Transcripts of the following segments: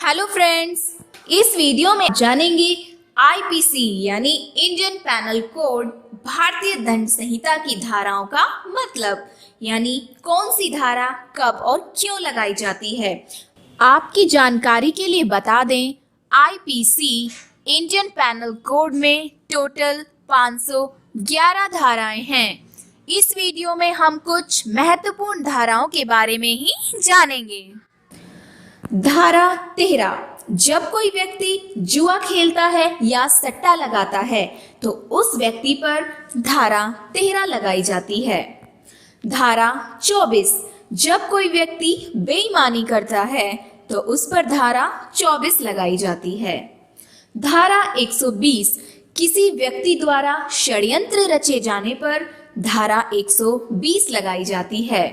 Hello friends, इस video में जानेंगे आईपीसी यानी इंडियन पैनल कोड भारतीय दंड संहिता की धाराओं का मतलब यानी कौन सी धारा कब और क्यों लगाई जाती है। आपकी जानकारी के लिए बता दें, आईपीसी इंडियन पैनल कोड में टोटल 511 धाराएं हैं। इस वीडियो में हम कुछ महत्वपूर्ण धाराओं के बारे में ही जानेंगे। धारा 13, जब कोई व्यक्ति जुआ खेलता है या सट्टा लगाता है तो उस व्यक्ति पर धारा 13 लगाई जाती है। धारा 24, जब कोई व्यक्ति बेईमानी करता है तो उस पर धारा 24 लगाई जाती है। धारा 120, किसी व्यक्ति द्वारा षड्यंत्र रचे जाने पर धारा 120 लगाई जाती है।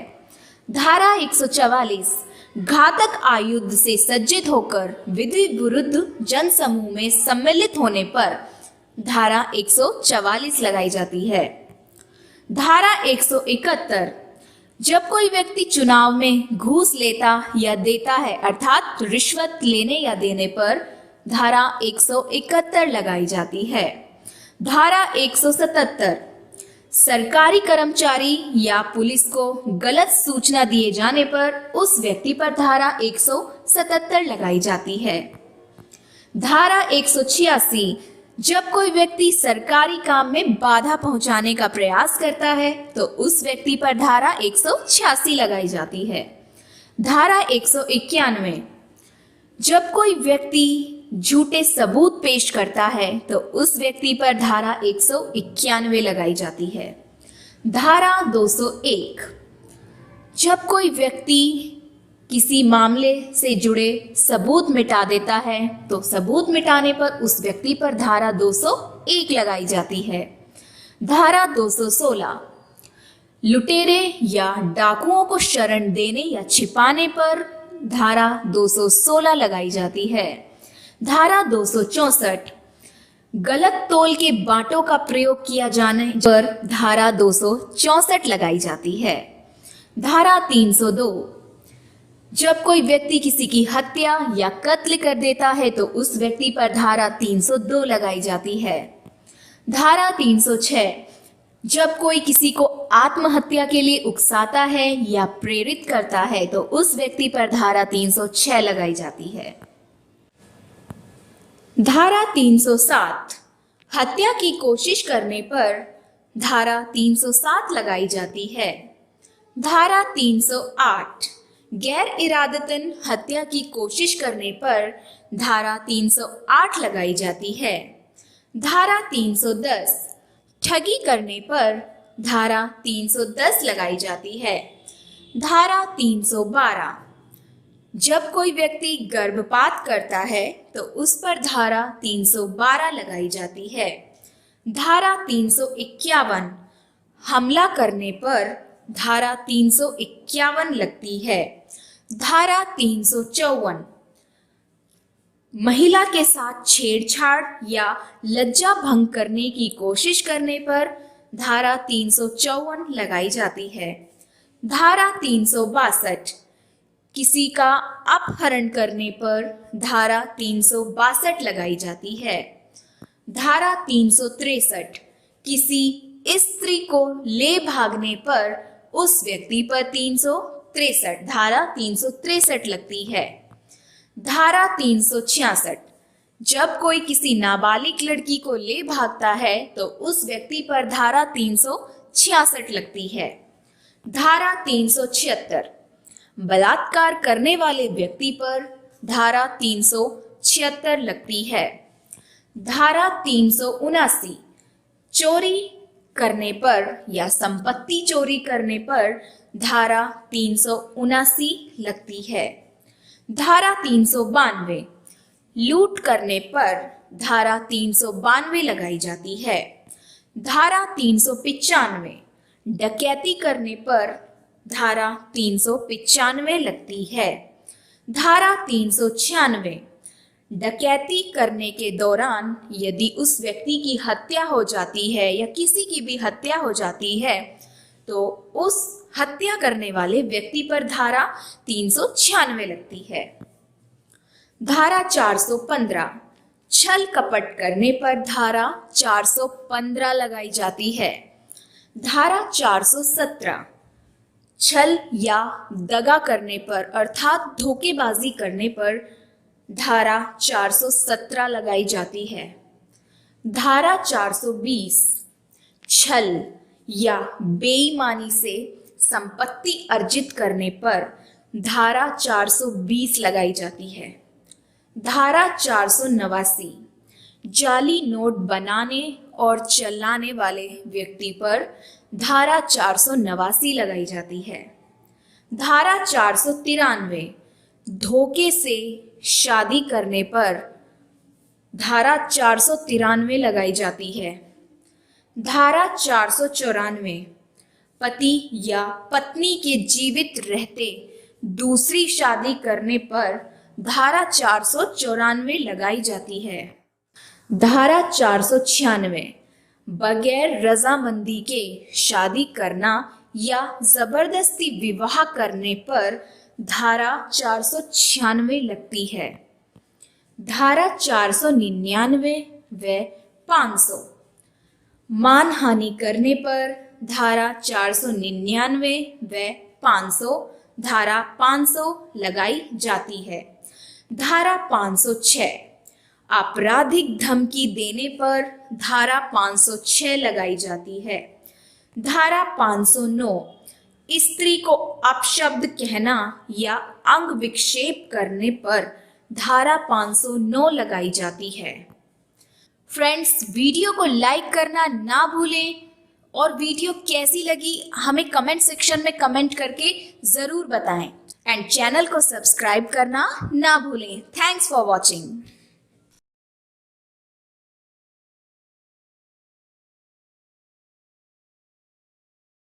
धारा 144, घातक आयुध से सज्जित होकर विधि विरुद्ध जनसमूह में सम्मिलित होने पर धारा 144 लगाई जाती है। धारा 171, जब कोई व्यक्ति चुनाव में घूस लेता या देता है अर्थात रिश्वत लेने या देने पर धारा 171 लगाई जाती है। धारा 177, सरकारी कर्मचारी या पुलिस को गलत सूचना दिए जाने पर उस व्यक्ति पर धारा 177 लगाई जाती है। धारा 186, जब कोई व्यक्ति सरकारी काम में बाधा पहुंचाने का प्रयास करता है तो उस व्यक्ति पर धारा 186 लगाई जाती है। धारा 191, जब कोई व्यक्ति झूठे सबूत पेश करता है तो उस व्यक्ति पर धारा 191 लगाई जाती है। धारा 201, जब कोई व्यक्ति किसी मामले से जुड़े सबूत मिटा देता है तो सबूत मिटाने पर उस व्यक्ति पर धारा 201 लगाई जाती है। धारा 216, लुटेरे या डाकुओं को शरण देने या छिपाने पर धारा 216 लगाई जाती है। धारा 264, गलत तोल के बांटों का प्रयोग किया जाने पर धारा 264 लगाई जाती है। धारा 302, जब कोई व्यक्ति किसी की हत्या या कत्ल कर देता है तो उस व्यक्ति पर धारा 302 लगाई जाती है। धारा 306, जब कोई किसी को आत्महत्या के लिए उकसाता है या प्रेरित करता है तो उस व्यक्ति पर धारा 306 लगाई जाती है। धारा 307, हत्या की कोशिश करने पर धारा 307 लगाई जाती है। धारा 308, गैर इरादतन हत्या की कोशिश करने पर धारा 308 लगाई जाती है। धारा 310, ठगी करने पर धारा 310 लगाई जाती है। धारा 312, जब कोई व्यक्ति गर्भपात करता है तो उस पर धारा 312 लगाई जाती है। धारा 351, हमला करने पर धारा 351 लगती है। धारा 354, महिला के साथ छेड़छाड़ या लज्जा भंग करने की कोशिश करने पर धारा 354 लगाई जाती है। धारा 362, किसी का अपहरण करने पर धारा 362 लगाई जाती है। धारा 363, किसी स्त्री को ले भागने पर उस व्यक्ति पर 363 धारा 363 लगती है। धारा 366, जब कोई किसी नाबालिग लड़की को ले भागता है तो उस व्यक्ति पर धारा 366 लगती है। धारा 376, बलात्कार करने वाले व्यक्ति पर धारा 376 लगती है। धारा 379, चोरी करने पर या संपत्ति चोरी करने पर धारा 379 लगती है। धारा 392, लूट करने पर धारा 392 लगाई जाती है। धारा 395, डकैती करने पर धारा 395 लगती है। धारा 396, डकैती करने के दौरान यदि उस व्यक्ति की हत्या हो जाती है या किसी की भी हत्या हो जाती है तो उस हत्या करने वाले व्यक्ति पर धारा 396 लगती है। धारा 415, छल कपट करने पर धारा 415 लगाई जाती है। धारा 417, छल या दगा करने पर अर्थात धोखेबाजी करने पर धारा 417 लगाई जाती है। धारा 420, छल या बेईमानी से संपत्ति अर्जित करने पर धारा 420 लगाई जाती है। धारा 489, जाली नोट बनाने और चलाने वाले व्यक्ति पर धारा 489 लगाई जाती है। धारा 493, धोखे से शादी करने पर धारा 493 लगाई जाती है। धारा 494, पति या पत्नी के जीवित रहते दूसरी शादी करने पर धारा 494 लगाई जाती है। धारा 496, बगैर रजामंदी के शादी करना या जबरदस्ती विवाह करने पर धारा 496 लगती है। धारा 499 व 500, मानहानि करने पर धारा 499 व 500 धारा 500 लगाई जाती है। धारा 506, आपराधिक धमकी देने पर धारा 506 लगाई जाती है। धारा 509, स्त्री को अपशब्द कहना या अंग विक्षेप करने पर धारा 509 लगाई जाती है। फ्रेंड्स, वीडियो को लाइक करना ना भूलें और वीडियो कैसी लगी हमें कमेंट सेक्शन में कमेंट करके जरूर बताएं एंड चैनल को सब्सक्राइब करना ना भूलें। Thanks for watching.